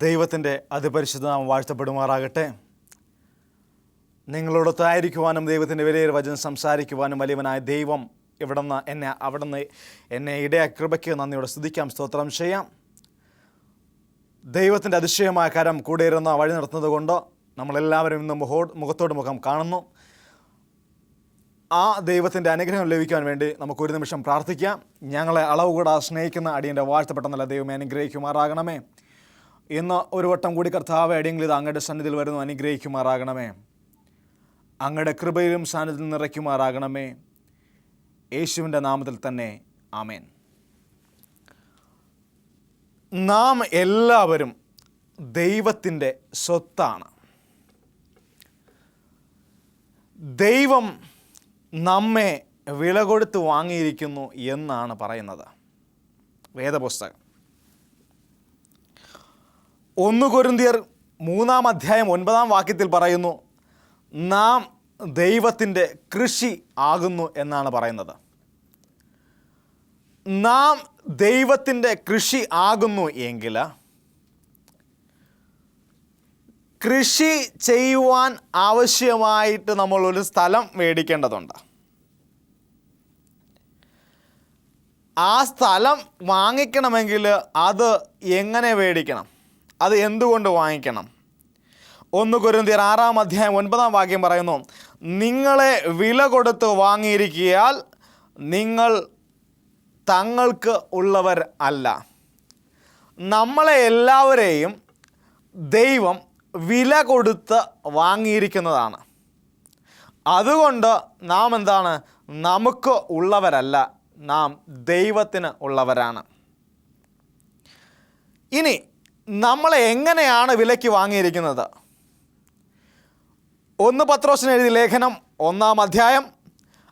ദൈവത്തിൻ്റെ അതിപരിശുദ്ധ നാമം വാഴ്ത്തപ്പെടുമാറാകട്ടെ. നിങ്ങളോടൊത്തായിരിക്കുവാനും ദൈവത്തിൻ്റെ വലിയൊരു വചനം സംസാരിക്കുവാനും വലിയവനായ ദൈവം അവിടുന്ന് എന്നെ ഇടയായ കൃപയ്ക്ക് നന്ദിയോടെ സ്തുതിക്കാം, സ്തോത്രം ചെയ്യാം. ദൈവത്തിൻ്റെ അതിശയമായ കരം കൂടെ ഇരുന്ന് വഴി നടത്തുന്നത് കൊണ്ട് നമ്മളെല്ലാവരും ഇന്ന് മുഖത്തോട് മുഖം കാണുന്നു. ആ ദൈവത്തിൻ്റെ അനുഗ്രഹം ലഭിക്കാൻ വേണ്ടി നമുക്കൊരു നിമിഷം പ്രാർത്ഥിക്കാം. ഞങ്ങളെ അളവ് കൂടാതെ സ്നേഹിക്കുന്ന അടിയൻ്റെ വാഴ്ത്തപ്പെട്ട നല്ല ദൈവമേ അനുഗ്രഹിക്കുമാറാകണമേ. ഇന്ന് ഒരു വട്ടം കൂടി കർത്താവ് അടിയെങ്കിൽ ഇത് അങ്ങയുടെ സന്നിധിയിൽ വരുന്നു, അനുഗ്രഹിക്കുമാറാകണമേ. അങ്ങയുടെ കൃപയിലും സാന്നിധ്യം നിറയ്ക്കുമാറാകണമേ. യേശുവിൻ്റെ നാമത്തിൽ തന്നെ ആമേൻ. നാം എല്ലാവരും ദൈവത്തിൻ്റെ സ്വത്താണ്. ദൈവം നമ്മെ വില കൊടുത്ത് വാങ്ങിയിരിക്കുന്നു എന്നാണ് പറയുന്നത് വേദപുസ്തകം. 1 കൊരിന്ത്യർ 3:9 പറയുന്നു, നാം ദൈവത്തിൻ്റെ കൃഷി ആകുന്നു എന്നാണ് പറയുന്നത്. നാം ദൈവത്തിൻ്റെ കൃഷി ആകുന്നു എങ്കിൽ കൃഷി ചെയ്യുവാൻ ആവശ്യമായിട്ട് നമ്മൾ ഒരു സ്ഥലം മേടിക്കേണ്ടതുണ്ട്. ആ സ്ഥലം വാങ്ങിക്കണമെങ്കിൽ അത് എങ്ങനെ മേടിക്കണം, അത് എന്തുകൊണ്ട് വാങ്ങിക്കണം? 1 കൊരിന്ത്യർ 6:9 പറയുന്നു, നിങ്ങളെ വില കൊടുത്ത് വാങ്ങിയിരിക്കിയാൽ നിങ്ങൾ തങ്ങൾക്ക് ഉള്ളവർ അല്ല. നമ്മളെ എല്ലാവരെയും ദൈവം വില കൊടുത്ത് വാങ്ങിയിരിക്കുന്നതാണ്. അതുകൊണ്ട് നാം എന്താണ്? നമുക്ക് ഉള്ളവരല്ല, നാം ദൈവത്തിന് ഉള്ളവരാണ്. ഇനി നമ്മളെ എങ്ങനെയാണ് വിലയ്ക്ക് വാങ്ങിയിരിക്കുന്നത്? 1 പത്രോസിന് എഴുതിയ ലേഖനം 1-ാം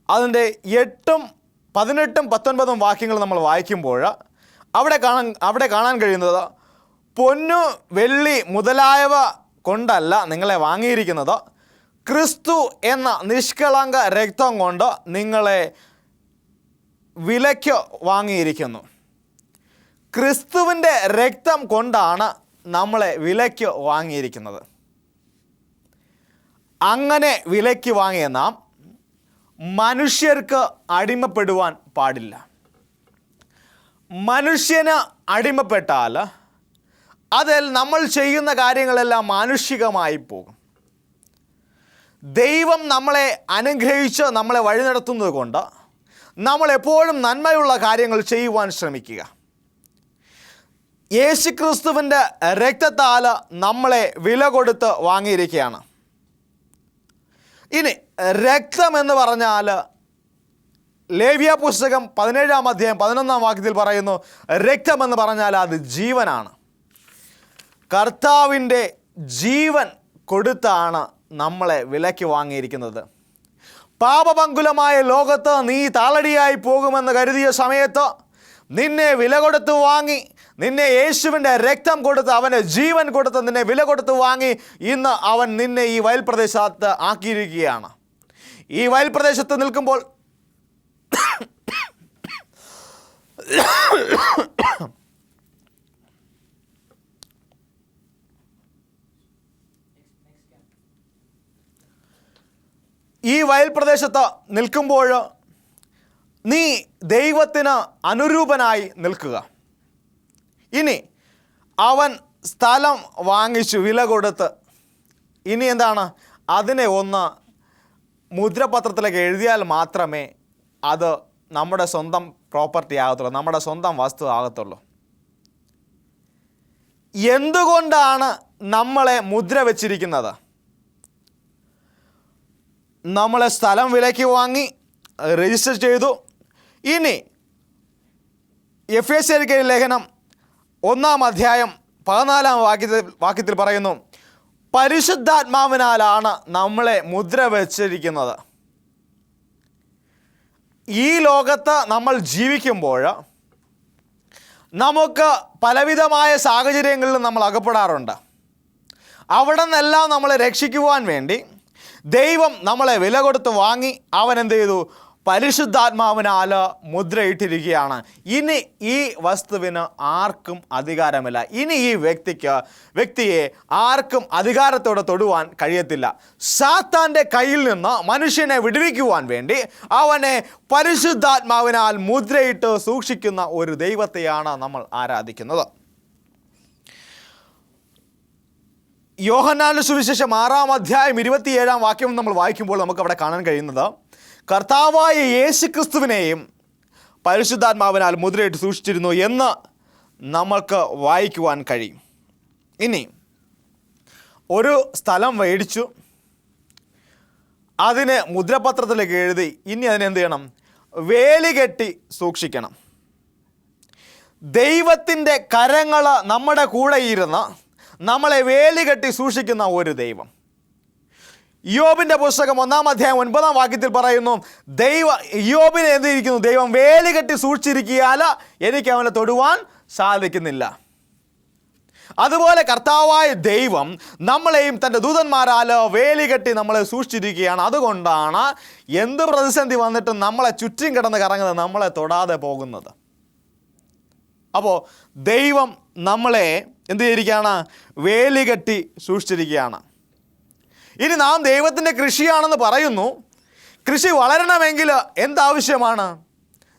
അതിൻ്റെ 8, 18, 19 വാക്യങ്ങൾ നമ്മൾ വായിക്കുമ്പോൾ അവിടെ കാണാൻ കഴിയുന്നത്, പൊന്നു വെള്ളി മുതലായവ കൊണ്ടല്ല നിങ്ങളെ വാങ്ങിയിരിക്കുന്നത്, ക്രിസ്തു എന്ന നിഷ്കളങ്ക രക്തം കൊണ്ട് നിങ്ങളെ വിലയ്ക്ക് വാങ്ങിയിരിക്കുന്നു. ക്രിസ്തുവിൻ്റെ രക്തം കൊണ്ടാണ് നമ്മളെ വിലയ്ക്ക് വാങ്ങിയിരിക്കുന്നത്. അങ്ങനെ വിലയ്ക്ക് വാങ്ങിയ നാം മനുഷ്യർക്ക് അടിമപ്പെടുവാൻ പാടില്ല. മനുഷ്യന് അടിമപ്പെട്ടാൽ അതിൽ നമ്മൾ ചെയ്യുന്ന കാര്യങ്ങളെല്ലാം മാനുഷികമായി പോകും. ദൈവം നമ്മളെ അനുഗ്രഹിച്ച് നമ്മളെ വഴി നടത്തുന്നത് കൊണ്ട് നമ്മളെപ്പോഴും നന്മയുള്ള കാര്യങ്ങൾ ചെയ്യുവാൻ ശ്രമിക്കുക. യേശുക്രിസ്തുവിൻ്റെ രക്തത്താൽ നമ്മളെ വില കൊടുത്ത് വാങ്ങിയിരിക്കുകയാണ്. ഇനി എന്ന് പറഞ്ഞാൽ ലേവ്യ പുസ്തകം 17:11 പറയുന്നു, രക്തമെന്ന് പറഞ്ഞാൽ അത് ജീവനാണ്. കർത്താവിൻ്റെ ജീവൻ കൊടുത്താണ് നമ്മളെ വിലയ്ക്ക് വാങ്ങിയിരിക്കുന്നത്. പാപപങ്കുലമായ ലോകത്ത് നീ താളടിയായി പോകുമെന്ന് കരുതിയ സമയത്ത് നിന്നെ വില കൊടുത്ത് വാങ്ങി, നിന്നെ യേശുവിൻ്റെ രക്തം കൊടുത്ത്, അവൻ്റെ ജീവൻ കൊടുത്ത് നിന്നെ വില കൊടുത്ത് വാങ്ങി ഇന്ന് അവൻ നിന്നെ ഈ വയൽ പ്രദേശത്ത് ആക്കിയിരിക്കുകയാണ്. ഈ വയൽ പ്രദേശത്ത് നിൽക്കുമ്പോൾ ഈ വയൽ പ്രദേശത്ത് നിൽക്കുമ്പോൾ നീ ദൈവത്തിന് അനുരൂപനായി നിൽക്കുക. ഇനി അവൻ സ്ഥലം വാങ്ങിച്ചു വില കൊടുത്ത്, ഇനി എന്താണ്? അതിനെ ഒന്ന് മുദ്രപത്രത്തിലേക്ക് എഴുതിയാൽ മാത്രമേ അത് നമ്മുടെ സ്വന്തം പ്രോപ്പർട്ടി ആകത്തുള്ളൂ, നമ്മുടെ സ്വന്തം വസ്തു ആകത്തുള്ളൂ. എന്തുകൊണ്ടാണ് നമ്മളെ മുദ്ര വച്ചിരിക്കുന്നത്? നമ്മളെ സ്ഥലം വിലയ്ക്ക് വാങ്ങി രജിസ്റ്റർ ചെയ്തു. ഇനി എഫേസ്യർക്ക് ലേഖനം 1-ാം പറയുന്നു, പരിശുദ്ധാത്മാവിനാലാണ് നമ്മളെ മുദ്ര വച്ചിരിക്കുന്നത്. ഈ ലോകത്ത് നമ്മൾ ജീവിക്കുമ്പോൾ നമുക്ക് പലവിധമായ സാഹചര്യങ്ങളിലും നമ്മൾ അകപ്പെടാറുണ്ട്. അവിടെ നിന്നെല്ലാം നമ്മളെ രക്ഷിക്കുവാൻ വേണ്ടി ദൈവം നമ്മളെ വില കൊടുത്ത് വാങ്ങി അവൻ എന്ത് ചെയ്തു? പരിശുദ്ധാത്മാവിനാൽ മുദ്രയിട്ടിരിക്കുകയാണ്. ഇനി ഈ വസ്തുവിന് ആർക്കും അധികാരമില്ല. ഇനി ഈ വ്യക്തിയെ ആർക്കും അധികാരത്തോടെ തൊടുവാൻ കഴിയത്തില്ല. സാത്താൻ്റെ കയ്യിൽ നിന്ന് മനുഷ്യനെ വിടുവിക്കുവാൻ വേണ്ടി അവനെ പരിശുദ്ധാത്മാവിനാൽ മുദ്രയിട്ട് സൂക്ഷിക്കുന്ന ഒരു ദൈവത്തെയാണ് നമ്മൾ ആരാധിക്കുന്നത്. യോഹന്നാന്റെ സുവിശേഷം 6-ാം അധ്യായം 27-ാം വാക്യം നമ്മൾ വായിക്കുമ്പോൾ നമുക്ക് അവിടെ കാണാൻ കഴിയുന്നത്, കർത്താവായ യേശുക്രിസ്തുവിനെയും പരിശുദ്ധാത്മാവിനാൽ മുദ്രയിട്ട് സൂക്ഷിച്ചിരുന്നു എന്ന് നമ്മൾക്ക് വായിക്കുവാൻ കഴിയും. ഇനി ഒരു സ്ഥലം മേടിച്ചു, അതിനെ മുദ്രപത്രത്തിലേക്ക് എഴുതി, ഇനി അതിനെന്ത് ചെയ്യണം? വേലി കെട്ടി സൂക്ഷിക്കണം. ദൈവത്തിൻ്റെ കരങ്ങൾ നമ്മുടെ കൂടെ ഇരുന്ന് നമ്മളെ വേലി കെട്ടി സൂക്ഷിക്കുന്ന ഒരു ദൈവം. യോബിൻ്റെ പുസ്തകം 1-ാം അധ്യായം 9-ാം വാക്യത്തിൽ പറയുന്നു, യോബിനെ എന്തിരിക്കുന്നു? ദൈവം വേലി കെട്ടി സൂക്ഷിച്ചിരിക്കുകയാൽ എനിക്ക് അവനെ തൊടുവാൻ സാധിക്കുന്നില്ല. അതുപോലെ കർത്താവായ ദൈവം നമ്മളെയും തൻ്റെ ദൂതന്മാരാൽ വേലി കെട്ടി നമ്മളെ സൂക്ഷിച്ചിരിക്കുകയാണ്. അതുകൊണ്ടാണ് എന്ത് പ്രതിസന്ധി വന്നിട്ടും നമ്മളെ ചുറ്റും കിടന്ന് കറങ്ങുന്നത്, നമ്മളെ തൊടാതെ പോകുന്നത്. അപ്പോൾ ദൈവം നമ്മളെ എന്ത് ചെയ്തിരിക്കുകയാണ്? വേലി കെട്ടി സൂക്ഷിച്ചിരിക്കുകയാണ്. ഇനി നാം ദൈവത്തിൻ്റെ കൃഷിയാണെന്ന് പറയുന്നു. കൃഷി വളരണമെങ്കിൽ എന്താവശ്യമാണ്?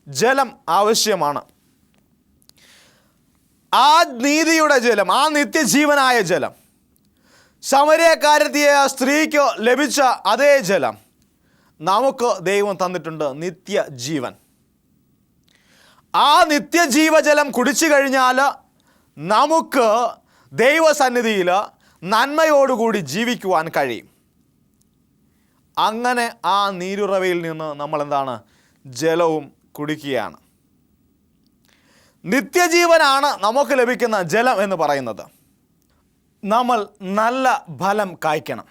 ജലം ആവശ്യമാണ്. ആ നീതിയുടെ ജലം, ആ നിത്യജീവനായ ജലം, സമരക്കാരത്തിയായ സ്ത്രീക്ക് ലഭിച്ച അതേ ജലം നമുക്ക് ദൈവം തന്നിട്ടുണ്ട്, നിത്യജീവൻ. ആ നിത്യജീവജലം കുടിച്ചു കഴിഞ്ഞാൽ നമുക്ക് ദൈവസന്നിധിയിൽ നന്മയോടുകൂടി ജീവിക്കുവാൻ കഴിയും. അങ്ങനെ ആ നീരുറവയിൽ നിന്ന് നമ്മൾ എന്താണ്? ജലവും കുടിക്കുകയാണ്. നിത്യജീവനാണ് നമുക്ക് ലഭിക്കുന്ന ജലം എന്ന് പറയുന്നത്. നമ്മൾ നല്ല ഫലം കായ്ക്കണം.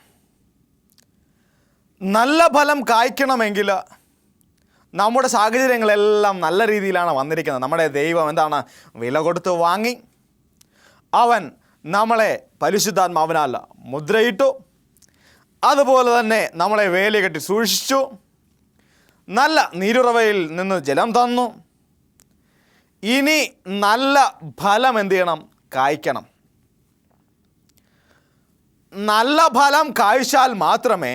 നല്ല ഫലം കായ്ക്കണമെങ്കിൽ നമ്മുടെ സാഹചര്യങ്ങളെല്ലാം നല്ല രീതിയിലാണ് വന്നിരിക്കുന്നത്. നമ്മുടെ ദൈവം എന്താണ്? വില കൊടുത്ത് വാങ്ങി അവൻ നമ്മളെ പരിശുദ്ധാത്മാവിനാൽ മുദ്രയിട്ടു. അതുപോലെ തന്നെ നമ്മളെ വേലി കെട്ടി സൂക്ഷിച്ചു. നല്ല നീരുറവയിൽ നിന്ന് ജലം തന്നു. ഇനി നല്ല ഫലം എന്ത് ചെയ്യണം? കായ്ക്കണം. നല്ല ഫലം കായ്ച്ചാൽ മാത്രമേ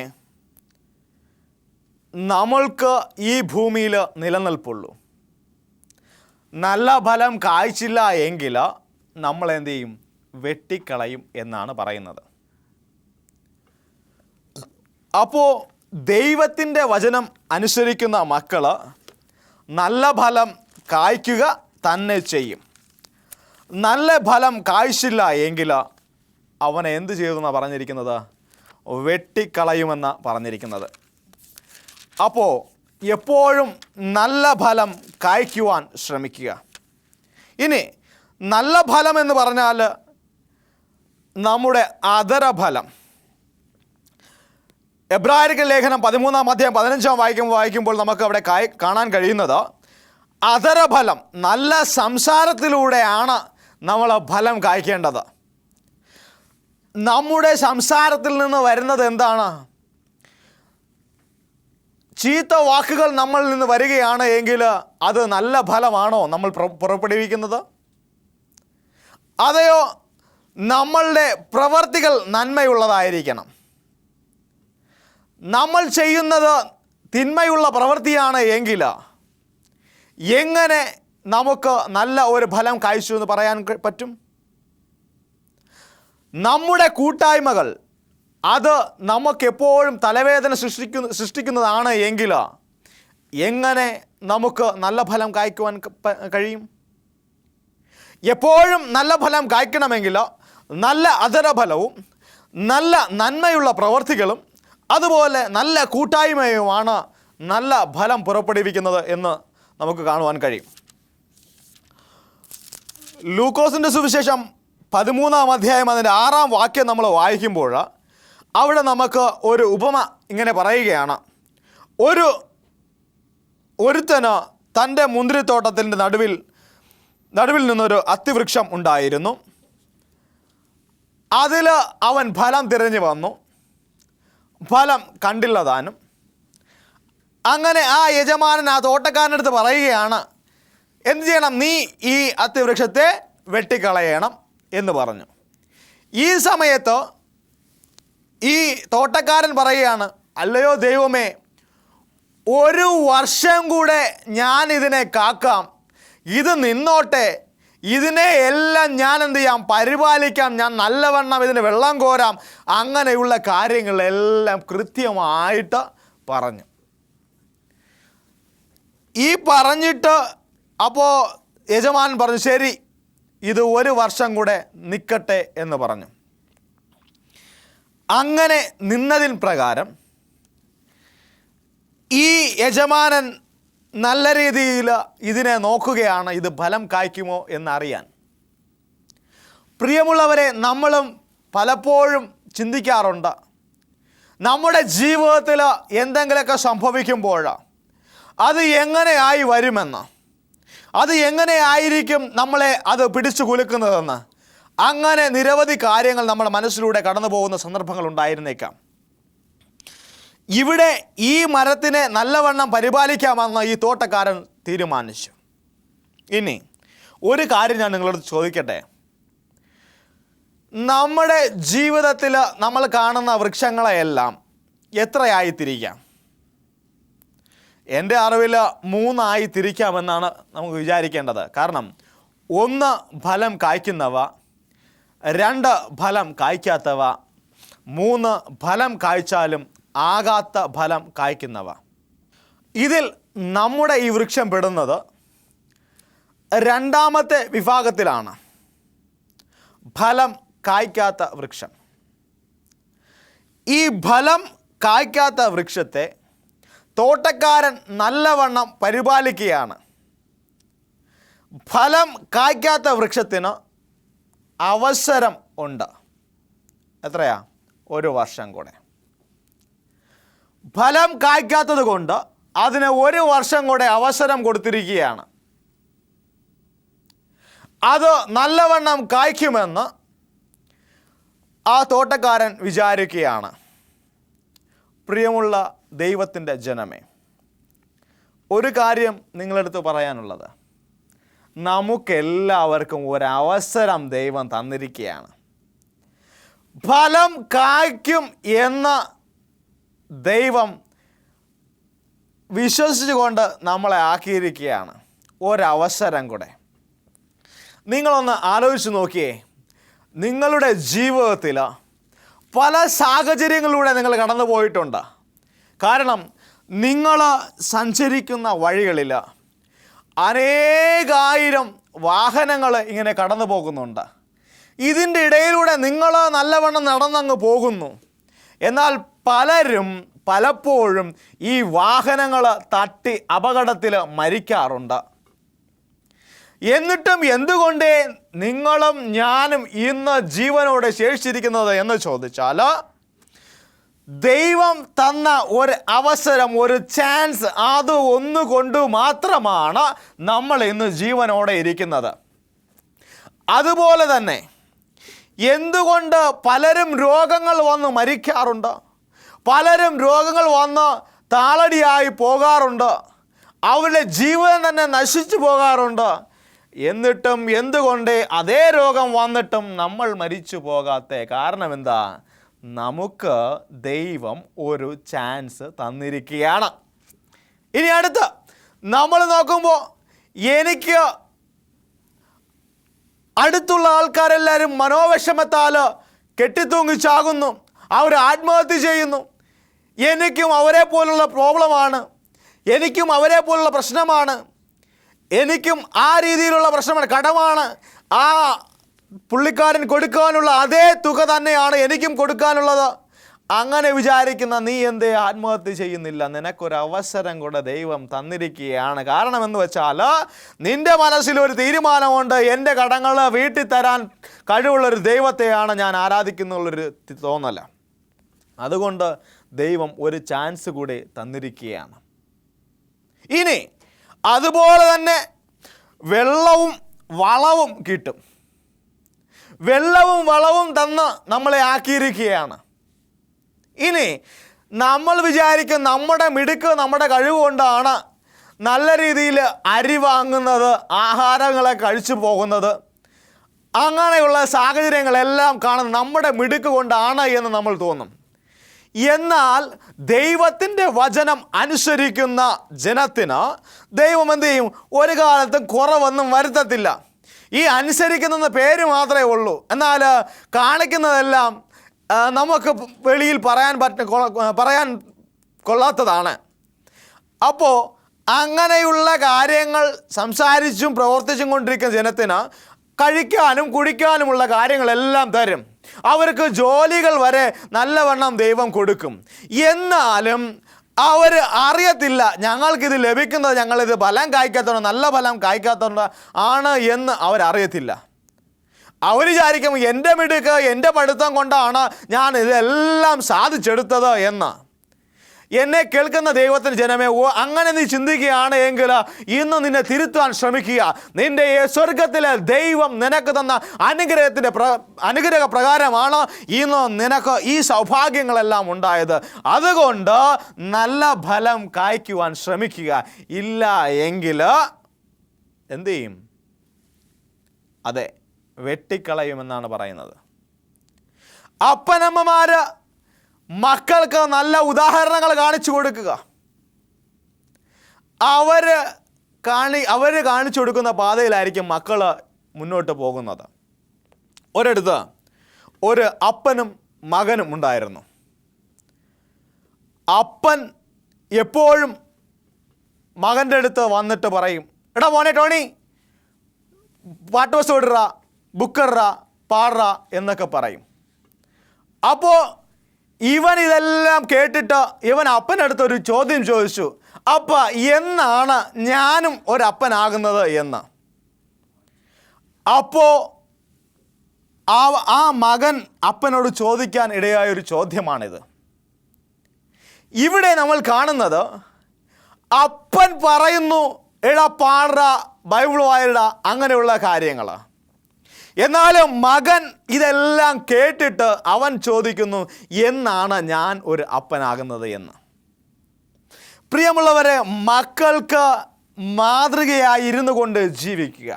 നമ്മൾക്ക് ഈ ഭൂമിയിൽ നിലനിൽപ്പുള്ളൂ. നല്ല ഫലം കായ്ച്ചില്ല എങ്കിൽ നമ്മൾ എന്ത് ചെയ്യും? വെട്ടിക്കളയും എന്നാണ് പറയുന്നത്. അപ്പോൾ ദൈവത്തിൻ്റെ വചനം അനുസരിക്കുന്ന മക്കൾ നല്ല ഫലം കായ്ക്കുക തന്നെ ചെയ്യും. നല്ല ഫലം കായ്ച്ചില്ല എങ്കിൽ അവനെ എന്ത് ചെയ്തെന്നാണ് പറഞ്ഞിരിക്കുന്നത്? വെട്ടിക്കളയുമെന്നാണ് പറഞ്ഞിരിക്കുന്നത്. അപ്പോൾ എപ്പോഴും നല്ല ഫലം കായ്ക്കുവാൻ ശ്രമിക്കുക. ഇനി നല്ല ഫലം എന്ന് പറഞ്ഞാൽ നമ്മുടെ അധരഫലം. എബ്രായർക്ക് ലേഖനം 13-ാം അധ്യായം 15-ാം വായിക്കുമ്പോൾ നമുക്ക് അവിടെ കാണാൻ കഴിയുന്നത്, അധരഫലം, നല്ല സംസാരത്തിലൂടെയാണ് നമ്മൾ ഫലം കായ്ക്കേണ്ടത്. നമ്മുടെ സംസാരത്തിൽ നിന്ന് വരുന്നത് എന്താണ്? ചീത്ത വാക്കുകൾ നമ്മളിൽ നിന്ന് വരികയാണ് എങ്കിൽ അത് നല്ല ഫലമാണോ നമ്മൾ പുറപ്പെടുവിക്കുന്നത്? അതെയോ നമ്മളുടെ പ്രവർത്തികൾ നന്മയുള്ളതായിരിക്കണം. നമ്മൾ ചെയ്യുന്നത് തിന്മയുള്ള പ്രവൃത്തിയാണ് എങ്കിൽ എങ്ങനെ നമുക്ക് നല്ല ഒരു ഫലം കായ്ച്ചു എന്ന് പറയാൻ പറ്റും? നമ്മുടെ കൂട്ടായ്മകൾ അത് നമുക്കെപ്പോഴും തലവേദന സൃഷ്ടിക്കുന്നതാണ് എങ്കിൽ എങ്ങനെ നമുക്ക് നല്ല ഫലം കായ്ക്കുവാൻ കഴിയും? എപ്പോഴും നല്ല ഫലം കായ്ക്കണമെങ്കിൽ നല്ല അധരഫലവും നല്ല നന്മയുള്ള പ്രവർത്തികളും അതുപോലെ നല്ല കൂട്ടായ്മയുമാണ് നല്ല ഫലം പുറപ്പെടുവിക്കുന്നത് എന്ന് നമുക്ക് കാണുവാൻ കഴിയും. ലൂക്കോസിൻ്റെ സുവിശേഷം 13-ാം അധ്യായം അതിൻ്റെ 6-ാം വാക്യം നമ്മൾ വായിക്കുമ്പോൾ അവിടെ നമുക്ക് ഒരു ഉപമ ഇങ്ങനെ പറയുകയാണ്. ഒരുത്തന് തൻ്റെ മുന്തിരിത്തോട്ടത്തിൻ്റെ നടുവിൽ നിന്നൊരു അത്തിവൃക്ഷം ഉണ്ടായിരുന്നു. അതിൽ അവൻ ഫലം തിരഞ്ഞു വന്നു. ഫലം കണ്ടില്ല താനും. അങ്ങനെ ആ യജമാനൻ ആ തോട്ടക്കാരൻ്റെ അടുത്ത് പറയുകയാണ്, എന്ത് ചെയ്യണം, നീ ഈ അത്തിവൃക്ഷത്തെ വെട്ടിക്കളയണം എന്ന് പറഞ്ഞു. ഈ സമയത്ത് ഈ തോട്ടക്കാരൻ പറയുകയാണ്, അല്ലയോ ദൈവമേ, 1 വർഷം കൂടെ ഞാൻ ഇതിനെ കാക്കാം, ഇത് നിന്നോട്ടെ, ഇതിനെ എല്ലാം ഞാൻ എന്ത് ചെയ്യാം, പരിപാലിക്കാം, ഞാൻ നല്ലവണ്ണം ഇതിന് വെള്ളം കോരാം, അങ്ങനെയുള്ള കാര്യങ്ങളെല്ലാം കൃത്യമായിട്ട് പറഞ്ഞു. ഈ പറഞ്ഞിട്ട് അപ്പോൾ യജമാനൻ പറഞ്ഞു, ശരി, ഇത് 1 വർഷം കൂടെ നിൽക്കട്ടെ എന്ന് പറഞ്ഞു. അങ്ങനെ നിന്നതിൻ പ്രകാരം ഈ യജമാനൻ നല്ല രീതിയിൽ ഇതിനെ നോക്കുകയാണ്, ഇത് ഫലം കായ്ക്കുമോ എന്നറിയാൻ. പ്രിയമുള്ളവരെ, നമ്മളും പലപ്പോഴും ചിന്തിക്കാറുണ്ട്, നമ്മുടെ ജീവിതത്തിൽ എന്തെങ്കിലുമൊക്കെ സംഭവിക്കുമ്പോൾ അത് എങ്ങനെയായി വരുമെന്ന്, അത് എങ്ങനെയായിരിക്കും നമ്മളെ അത് പിടിച്ചു കുലുക്കുന്നതെന്ന്. അങ്ങനെ നിരവധി കാര്യങ്ങൾ നമ്മുടെ മനസ്സിലൂടെ കടന്നു പോകുന്ന സന്ദർഭങ്ങൾ ഉണ്ടായിരുന്നേക്കാം. ഇവിടെ ഈ മരത്തിനെ നല്ലവണ്ണം പരിപാലിക്കാമെന്ന് ഈ തോട്ടക്കാരൻ തീരുമാനിച്ചു. ഇനി ഒരു കാര്യം ഞാൻ നിങ്ങളോട് ചോദിക്കട്ടെ, നമ്മുടെ ജീവിതത്തിൽ നമ്മൾ കാണുന്ന വൃക്ഷങ്ങളെയെല്ലാം എത്രയായി തിരിക്കാം? എൻ്റെ അറിവിൽ 3 തിരിക്കാമെന്നാണ് നമുക്ക് വിചാരിക്കേണ്ടത്. കാരണം 1 ഫലം കായ്ക്കുന്നവ, 2 ഫലം കായ്ക്കാത്തവ, 3 ഫലം കായ്ച്ചാലും ആകാത്ത ഫലം കായ്ക്കുന്നവ. ഇതിൽ നമ്മുടെ ഈ വൃക്ഷം പെടുന്നത് 2ാമത്തെ വിഭാഗത്തിലാണ്, ഫലം കായ്ക്കാത്ത വൃക്ഷം. ഈ ഫലം കായ്ക്കാത്ത വൃക്ഷത്തെ തോട്ടക്കാരൻ നല്ലവണ്ണം പരിപാലിക്കുകയാണ്. ഫലം കായ്ക്കാത്ത വൃക്ഷത്തിന് അവസരം ഉണ്ട്. എത്രയാ? 1 വർഷം കൂടെ. ഫലം കായ്ക്കാത്തത് കൊണ്ട് അതിന് 1 വർഷം കൂടെ അവസരം കൊടുത്തിരിക്കുകയാണ്. അത് നല്ലവണ്ണം കായ്ക്കുമെന്ന് ആ തോട്ടക്കാരൻ വിചാരിക്കുകയാണ്. പ്രിയമുള്ള ദൈവത്തിൻ്റെ ജനമേ, ഒരു കാര്യം നിങ്ങളടുത്ത് പറയാനുള്ളത്, നമുക്കെല്ലാവർക്കും ഒരവസരം ദൈവം തന്നിരിക്കുകയാണ്. ഫലം കായ്ക്കും എന്ന് ദൈവം വിശ്വസിച്ചുകൊണ്ട് നമ്മളെ ആക്കിയിരിക്കുകയാണ്. ഒരവസരം കൂടെ. നിങ്ങളൊന്ന് ആലോചിച്ച് നോക്കിയേ, നിങ്ങളുടെ ജീവിതത്തിൽ പല സാഹചര്യങ്ങളിലൂടെ നിങ്ങൾ കടന്നു പോയിട്ടുണ്ട്. കാരണം നിങ്ങൾ സഞ്ചരിക്കുന്ന വഴികളിൽ അനേകായിരം വാഹനങ്ങൾ ഇങ്ങനെ കടന്നു പോകുന്നുണ്ട്. ഇതിൻ്റെ ഇടയിലൂടെ നിങ്ങൾ നല്ലവണ്ണം നടന്നങ്ങ് പോകുന്നു. എന്നാൽ പലരും പലപ്പോഴും ഈ വാഹനങ്ങൾ തട്ടി അപകടത്തിൽ മരിക്കാറുണ്ട്. എന്നിട്ടും എന്തുകൊണ്ട് നിങ്ങളും ഞാനും ഇന്ന് ജീവനോടെ ശേഷിച്ചിരിക്കുന്നത് എന്ന് ചോദിച്ചാൽ, ദൈവം തന്ന ഒരു അവസരം, ഒരു ചാൻസ്, അത് ഒന്നുകൊണ്ട് മാത്രമാണ് നമ്മൾ ഇന്ന് ജീവനോടെ ഇരിക്കുന്നത്. അതുപോലെ തന്നെ എന്തുകൊണ്ട് പലരും രോഗങ്ങൾ വന്ന് മരിക്കാറുണ്ട്, പലരും രോഗങ്ങൾ വന്ന് താളടിയായി പോകാറുണ്ട്, അവരുടെ ജീവൻ തന്നെ നശിച്ചു പോകാറുണ്ട്. എന്നിട്ടും എന്തുകൊണ്ട് അതേ രോഗം വന്നിട്ടും നമ്മൾ മരിച്ചു പോകാത്ത കാരണം എന്താ? നമുക്ക് ദൈവം ഒരു ചാൻസ് തന്നിരിക്കുകയാണ്. ഇനി അടുത്ത് നമ്മൾ നോക്കുമ്പോൾ, എനിക്ക് അടുത്തുള്ള ആൾക്കാരെല്ലാവരും മനോവിഷമത്താൽ കെട്ടിത്തൂങ്ങിച്ചാകുന്നു, അവർ ആത്മഹത്യ ചെയ്യുന്നു. എനിക്കും അവരെ പോലുള്ള പ്രോബ്ലമാണ്, എനിക്കും അവരെ പോലുള്ള പ്രശ്നമാണ്, എനിക്കും ആ രീതിയിലുള്ള പ്രശ്നമാണ്, കടമാണ്. ആ പുള്ളിക്കാരൻ കൊടുക്കാനുള്ള അതേ തുക തന്നെയാണ് എനിക്കും കൊടുക്കാനുള്ളത്. അങ്ങനെ വിചാരിക്കുന്ന നീ എന്തേ ആത്മഹത്യ ചെയ്യുന്നില്ല? നിനക്കൊരവസരം കൂടെ ദൈവം തന്നിരിക്കുകയാണ്. കാരണം എന്ന് വെച്ചാൽ, നിൻ്റെ മനസ്സിലൊരു തീരുമാനമുണ്ട്, എൻ്റെ കടങ്ങൾ വീട്ടിൽ തരാൻ കഴിവുള്ളൊരു ദൈവത്തെയാണ് ഞാൻ ആരാധിക്കുന്നുള്ളൊരു തോന്നല. അതുകൊണ്ട് ദൈവം ഒരു ചാൻസ് കൂടി തന്നിരിക്കുകയാണ്. ഇനി അതുപോലെ തന്നെ വെള്ളവും വളവും കിട്ടും. വെള്ളവും വളവും തന്ന് നമ്മളെ ആക്കിയിരിക്കുകയാണ്. ഇനി നമ്മൾ വിചാരിക്കും നമ്മുടെ മിടുക്ക് നമ്മുടെ കഴിവ് കൊണ്ടാണ് നല്ല രീതിയിൽ അരി വാങ്ങുന്നത്, ആഹാരങ്ങളെ കഴിച്ചു പോകുന്നത്. അങ്ങനെയുള്ള സാഹചര്യങ്ങളെല്ലാം കാണുന്നത് നമ്മുടെ മിടുക്ക് കൊണ്ടാണ് എന്ന് നമ്മൾ തോന്നും. എന്നാൽ ദൈവത്തിൻ്റെ വചനം അനുസരിക്കുന്ന ജനത്തിന് ദൈവം എന്ത് ചെയ്യും? ഒരു കാലത്തും കുറവൊന്നും വരുത്തത്തില്ല. ഈ അനുസരിക്കുന്ന പേര് മാത്രമേ ഉള്ളൂ, എന്നാൽ കാണിക്കുന്നതെല്ലാം നമുക്ക് വെളിയിൽ പറയാൻ കൊള്ളാത്തതാണ്. അപ്പോൾ അങ്ങനെയുള്ള കാര്യങ്ങൾ സംസാരിച്ചും പ്രവർത്തിച്ചും കൊണ്ടിരിക്കുന്ന ജനത്തിന് കഴിക്കാനും കുടിക്കാനുമുള്ള കാര്യങ്ങളെല്ലാം തരും. അവർക്ക് ജോലികൾ വരെ നല്ലവണ്ണം ദൈവം കൊടുക്കും. എന്നാലും അവർ അറിയത്തില്ല ഞങ്ങൾക്കിത് ലഭിക്കുന്നത് ഞങ്ങളിത് ഫലം കായ്ക്കാത്തതുകൊണ്ട്, നല്ല ഫലം കായ്ക്കാത്തതുകൊണ്ട് ആണ് എന്ന് അവരറിയത്തില്ല. അവർ വിചാരിക്കും എൻ്റെ മിടുക്ക് എൻ്റെ പഠിത്തം കൊണ്ടാണ് ഞാൻ ഇതെല്ലാം സാധിച്ചെടുത്തത് എന്ന്. എന്നെ കേൾക്കുന്ന ദൈവത്തിൻ്റെ ജനമേ, അങ്ങനെ നീ ചിന്തിക്കുകയാണ് എങ്കിൽ ഇന്ന് നിന്നെ തിരുത്താൻ ശ്രമിക്കുക. നിൻ്റെ സ്വർഗത്തിലെ ദൈവം നിനക്ക് തന്ന അനുഗ്രഹ പ്രകാരമാണ് ഇന്ന് നിനക്ക് ഈ സൗഭാഗ്യങ്ങളെല്ലാം ഉണ്ടായത്. അതുകൊണ്ട് നല്ല ഫലം കായ്ക്കുവാൻ ശ്രമിക്കുക. ഇല്ല എങ്കിൽ എന്തു ചെയ്യും? അതെ, വെട്ടിക്കളയുമെന്നാണ് പറയുന്നത്. അപ്പനമ്മമാർ മക്കൾക്ക് നല്ല ഉദാഹരണങ്ങൾ കാണിച്ചു കൊടുക്കുക. അവർ കാണിച്ചു കൊടുക്കുന്ന പാതയിലായിരിക്കും മക്കൾ മുന്നോട്ട് പോകുന്നത്. ഒരിടത്ത് ഒരു അപ്പനും മകനും ഉണ്ടായിരുന്നു. അപ്പൻ എപ്പോഴും മകൻ്റെ അടുത്ത് വന്നിട്ട് പറയും, എടാ മോനെ ടോണി, പാട്ട് ബസ് വിടുക, ബുക്കറ, പാടുക എന്നൊക്കെ പറയും. അപ്പോൾ ഇവൻ ഇതെല്ലാം കേട്ടിട്ട് ഇവൻ അപ്പനടുത്ത് ഒരു ചോദ്യം ചോദിച്ചു, അപ്പ എന്നാണ് ഞാനും ഒരപ്പനാകുന്നത് എന്ന്. അപ്പോൾ ആ മകൻ അപ്പനോട് ചോദിക്കാൻ ഇടയായ ഒരു ചോദ്യമാണിത്. ഇവിടെ നമ്മൾ കാണുന്നത് അപ്പൻ പറയുന്നു, എടാ പാട, ബൈബിൾ വായിട, അങ്ങനെയുള്ള കാര്യങ്ങൾ. എന്നാലും മകൻ ഇതെല്ലാം കേട്ടിട്ട് അവൻ ചോദിക്കുന്നു, എന്നാണ് ഞാൻ ഒരു അപ്പനാകുന്നത് എന്ന്. പ്രിയമുള്ളവരെ, മക്കൾക്ക് മാതൃകയായി ഇരുന്നു കൊണ്ട് ജീവിക്കുക.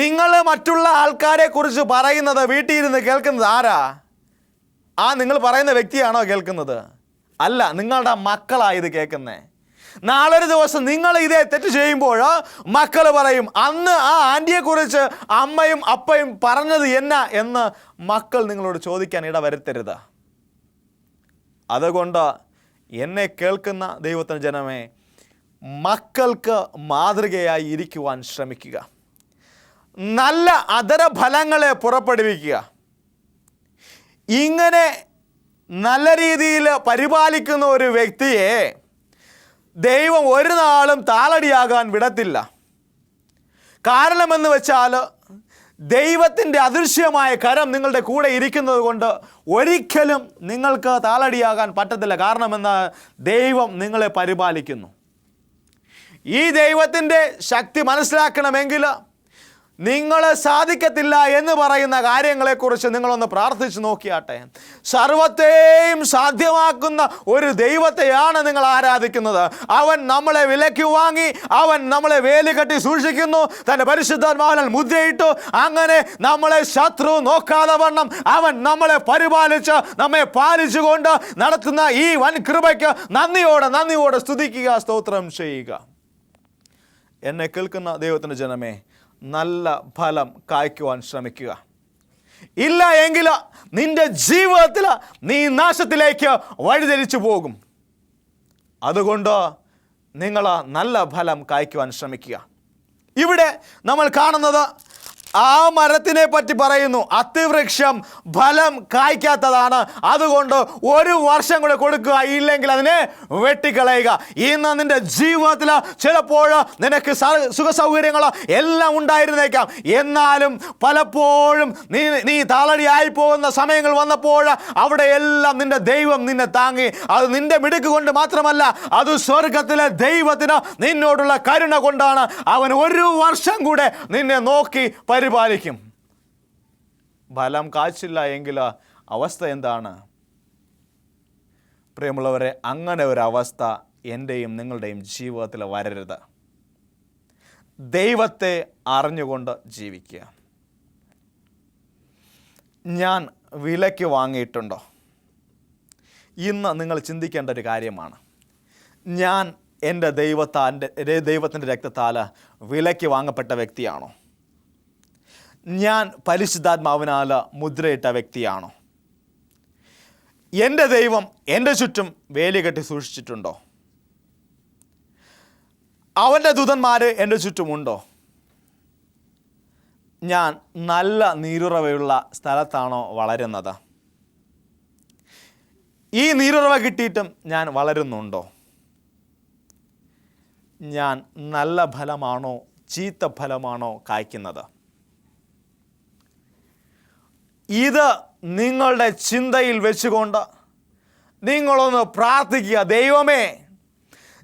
നിങ്ങൾ മറ്റുള്ള ആൾക്കാരെ കുറിച്ച് പറയുന്നത് വീട്ടിൽ ഇരുന്ന് കേൾക്കുന്നത് ആരാ? നിങ്ങൾ പറയുന്ന വ്യക്തിയാണോ കേൾക്കുന്നത്? അല്ല, നിങ്ങളുടെ മക്കളായത് കേൾക്കുന്നേ. നാളൊരു ദിവസം നിങ്ങൾ ഇതേ തെറ്റ് ചെയ്യുമ്പോൾ മക്കൾ പറയും, അന്ന് ആ ആൻറ്റിയെക്കുറിച്ച് അമ്മയും അപ്പയും പറഞ്ഞത് എന്നാ എന്ന് മക്കൾ നിങ്ങളോട് ചോദിക്കാൻ ഇടവരുത്തരുത്. അതുകൊണ്ട് എന്നെ കേൾക്കുന്ന ദൈവത്തിൻ്റെ ജനമേ, മക്കൾക്ക് മാതൃകയായി ഇരിക്കുവാൻ ശ്രമിക്കുക. നല്ല അധരഫലങ്ങളെ പുറപ്പെടുവിക്കുക. ഇങ്ങനെ നല്ല രീതിയിൽ പരിപാലിക്കുന്ന ഒരു വ്യക്തിയെ ദൈവം ഒരു നാളും താളടിയാകാൻ വിടത്തില്ല. കാരണമെന്ന് വെച്ചാൽ ദൈവത്തിൻ്റെ അദൃശ്യമായ കരം നിങ്ങളുടെ കൂടെ ഇരിക്കുന്നത് കൊണ്ട് ഒരിക്കലും നിങ്ങൾക്ക് താളടിയാകാൻ പറ്റത്തില്ല. കാരണമെന്ന് ദൈവം നിങ്ങളെ പരിപാലിക്കുന്നു. ഈ ദൈവത്തിൻ്റെ ശക്തി മനസ്സിലാക്കണമെങ്കിൽ നിങ്ങൾ സാധിക്കത്തില്ല എന്ന് പറയുന്ന കാര്യങ്ങളെക്കുറിച്ച് നിങ്ങളൊന്ന് പ്രാർത്ഥിച്ച് നോക്കിയാട്ടെ. സർവത്തെയും സാധ്യമാക്കുന്ന ഒരു ദൈവത്തെയാണ് നിങ്ങൾ ആരാധിക്കുന്നത്. അവൻ നമ്മളെ വിലയ്ക്ക് വാങ്ങി, അവൻ നമ്മളെ വേലി കെട്ടി സൂക്ഷിക്കുന്നു, തൻ്റെ പരിശുദ്ധാത്മാവിനാൽ മുദ്രയിട്ടു. അങ്ങനെ നമ്മളെ ശത്രു നോക്കാതെ വണ്ണം അവൻ നമ്മളെ പരിപാലിച്ച് നമ്മെ പാലിച്ചുകൊണ്ട് നടത്തുന്ന ഈ വൻ കൃപയ്ക്ക് നന്ദിയോടെ സ്തുതിക്കുക, സ്തോത്രം ചെയ്യുക. എന്നെ കേൾക്കുന്ന ദൈവത്തിൻ്റെ ജനമേ, നല്ല ഫലം കായ്ക്കുവാൻ ശ്രമിക്കുക. ഇല്ല എങ്കിൽ നിന്റെ ജീവിതത്തിൽ നീ നാശത്തിലേക്ക് വഴിതിരിച്ചു പോകും. അതുകൊണ്ട് നിങ്ങൾ നല്ല ഫലം കായ്ക്കുവാൻ ശ്രമിക്കുക. ഇവിടെ നമ്മൾ കാണുന്നത് ആ മരത്തിനെ പറ്റി പറയുന്നു, അത്തിവൃക്ഷം ഫലം കായ്ക്കാത്തതാണ്, അതുകൊണ്ട് ഒരു വർഷം കൂടെ കൊടുക്കുക, ഇല്ലെങ്കിൽ അതിനെ വെട്ടിക്കളയുക. ഇന്ന് നിന്റെ ജീവിതത്തിൽ ചിലപ്പോൾ നിനക്ക് സുഖ സൗകര്യങ്ങൾ എല്ലാം ഉണ്ടായിരുന്നേക്കാം. എന്നാലും പലപ്പോഴും നീ താളടിയായി പോകുന്ന സമയങ്ങൾ വന്നപ്പോൾ അവിടെ എല്ലാം നിന്റെ ദൈവം നിന്നെ താങ്ങി. അത് നിന്റെ മിടുക്ക് കൊണ്ട് മാത്രമല്ല, അത് സ്വർഗത്തിലെ ദൈവത്തിന് നിന്നോടുള്ള കരുണ കൊണ്ടാണ്. അവൻ ഒരു വർഷം കൂടെ നിന്നെ നോക്കി പരിപാലിക്കും. ഫലം കാച്ചില്ല എങ്കിൽ അവസ്ഥ എന്താണ്? പ്രിയമുള്ളവരെ, അങ്ങനെ ഒരവസ്ഥ എൻ്റെയും നിങ്ങളുടെയും ജീവിതത്തിൽ വരരുത്. ദൈവത്തെ അറിഞ്ഞുകൊണ്ട് ജീവിക്കുക. ഞാൻ വിലയ്ക്ക് വാങ്ങിയിട്ടുണ്ടോ? ഇന്ന് നിങ്ങൾ ചിന്തിക്കേണ്ട ഒരു കാര്യമാണ്. ഞാൻ എൻ്റെ ദൈവത്തിൻ്റെ രക്തത്താൽ വിലയ്ക്ക് വാങ്ങപ്പെട്ട വ്യക്തിയാണോ? ഞാൻ പരിശുദ്ധാത്മാവിനാൽ മുദ്രയിട്ട വ്യക്തിയാണോ? എൻ്റെ ദൈവം എൻ്റെ ചുറ്റും വേലി കെട്ടി സൂക്ഷിച്ചിട്ടുണ്ടോ? അവൻ്റെ ദൂതന്മാർ എൻ്റെ ചുറ്റുമുണ്ടോ? ഞാൻ നല്ല നീരുറവയുള്ള സ്ഥലത്താണോ വളരുന്നത്? ഈ നീരുറവ കിട്ടിയിട്ടും ഞാൻ വളരുന്നുണ്ടോ? ഞാൻ നല്ല ഫലമാണോ ചീത്ത ഫലമാണോ കായ്ക്കുന്നത്? ഇത് നിങ്ങളുടെ ചിന്തയിൽ വെച്ചുകൊണ്ട് നിങ്ങളൊന്ന് പ്രാർത്ഥിക്കുക. ദൈവമേ,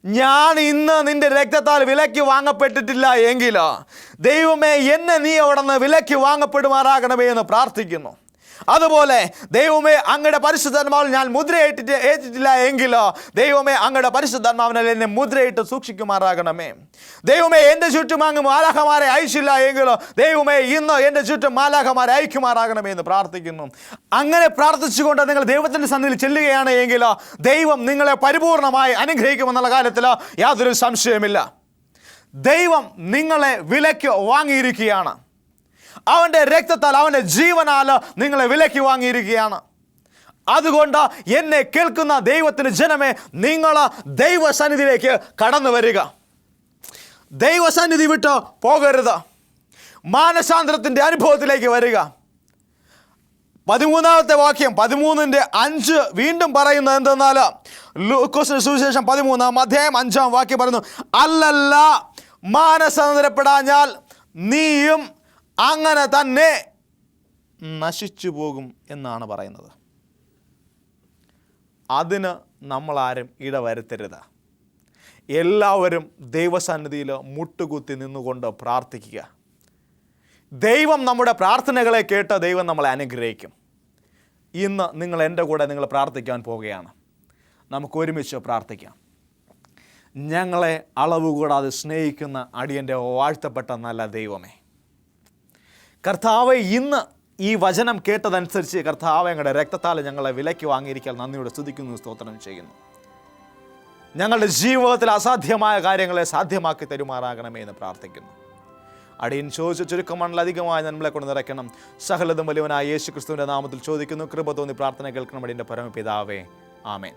ഞാൻ ഇന്ന് നിൻ്റെ രക്തത്താൽ വിലയ്ക്ക് വാങ്ങപ്പെട്ടിട്ടില്ല എങ്കിൽ ദൈവമേ, എന്നെ നീ അവിടെ നിന്ന് വിലയ്ക്ക് വാങ്ങപ്പെടുമാറാകണമേ എന്ന് പ്രാർത്ഥിക്കുന്നു. അതുപോലെ ദൈവമേ, അങ്ങയുടെ പരിശുദ്ധാത്മാവിൽ ഞാൻ ഏറ്റിട്ടില്ല എങ്കിൽ ദൈവമേ, അങ്ങയുടെ പരിശുദ്ധാത്മാവിനാൽ എന്നെ മുദ്രയിട്ട് സൂക്ഷിക്കുമാറാകണമേ. ദൈവമേ, എൻ്റെ ചുറ്റും അങ്ങ് മാലാഖമാരെ അയച്ചില്ല എങ്കിൽ ദൈവമേ, ഇന്ന് എൻ്റെ ചുറ്റും മാലാഖമാരെ അയക്കുമാറാകണമേ എന്ന് പ്രാർത്ഥിക്കുന്നു. അങ്ങനെ പ്രാർത്ഥിച്ചുകൊണ്ട് നിങ്ങൾ ദൈവത്തിൻ്റെ സന്നിധിയിൽ ചെല്ലുകയാണ് എങ്കിൽ ദൈവം നിങ്ങളെ പരിപൂർണമായി അനുഗ്രഹിക്കുമെന്നുള്ള കാര്യത്തിൽ യാതൊരു സംശയമില്ല. ദൈവം നിങ്ങളെ വിലയ്ക്ക് വാങ്ങിയിരിക്കുകയാണ്. അവൻ്റെ രക്തത്താൽ, അവൻ്റെ ജീവനാൽ നിങ്ങളെ വിലയ്ക്ക് വാങ്ങിയിരിക്കുകയാണ്. അതുകൊണ്ട് എന്നെ കേൾക്കുന്ന ദൈവത്തിൻ്റെ ജനമേ, നിങ്ങൾ ദൈവസന്നിധിയിലേക്ക് കടന്നു വരിക. ദൈവസന്നിധി വിട്ട് പോകരുത്. മാനസാന്തരത്തിൻ്റെ അനുഭവത്തിലേക്ക് വരിക. 13-ാമത്തെ വാക്യം 13:5 വീണ്ടും പറയുന്നത് എന്തെന്നാൽ, ലൂക്കോസിന്റെ സുവിശേഷം 13-ാം അധ്യായം 5-ാം വാക്യം പറയുന്നു, അല്ലല്ല, മാനസാന്തരപ്പെടാഞ്ഞാൽ നീയും അങ്ങനെ തന്നെ നശിച്ചു പോകും എന്നാണ് പറയുന്നത്. അതിന് നമ്മളാരും ഇടവരുത്തരുത്. എല്ലാവരും ദൈവസന്നിധിയിൽ മുട്ടുകുത്തി നിന്നുകൊണ്ട് പ്രാർത്ഥിക്കുക. ദൈവം നമ്മുടെ പ്രാർത്ഥനകളെ കേട്ട് ദൈവം നമ്മളെ അനുഗ്രഹിക്കും. ഇന്ന് നിങ്ങൾ എൻ്റെ കൂടെ നിങ്ങൾ പ്രാർത്ഥിക്കാൻ പോവുകയാണ്. നമുക്ക് ഒരുമിച്ച് പ്രാർത്ഥിക്കാം. ഞങ്ങളെ അളവ് കൂടാതെ സ്നേഹിക്കുന്ന അടിയൻ്റെ വാഴ്ത്തപ്പെട്ട നല്ല ദൈവമേ, കർത്താവെ, ഇന്ന് ഈ വചനം കേട്ടതനുസരിച്ച് കർത്താവെ, ഞങ്ങളുടെ രക്തത്താൽ ഞങ്ങളെ വിലയ്ക്ക് വാങ്ങിയിരിക്കാൻ നന്ദിയോടെ സ്തുതിക്കുന്നു, സ്തോത്രം ചെയ്യുന്നു. ഞങ്ങളുടെ ജീവിതത്തിൽ അസാധ്യമായ കാര്യങ്ങളെ സാധ്യമാക്കി തരുമാറാകണമേ എന്ന് പ്രാർത്ഥിക്കുന്നു. അടിയൻ ചോദിച്ച ചുരുക്കമണ്ണിലധികമായ നന്മകളെ കൊണ്ട് നിറയ്ക്കണം. സകലതും വലിയവനായ യേശു ക്രിസ്തുവിൻ്റെ നാമത്തിൽ ചോദിക്കുന്നു. കൃപ തോന്നി പ്രാർത്ഥന കേൾക്കണം അടിയൻ്റെ പരമപിതാവേ, ആമേൻ.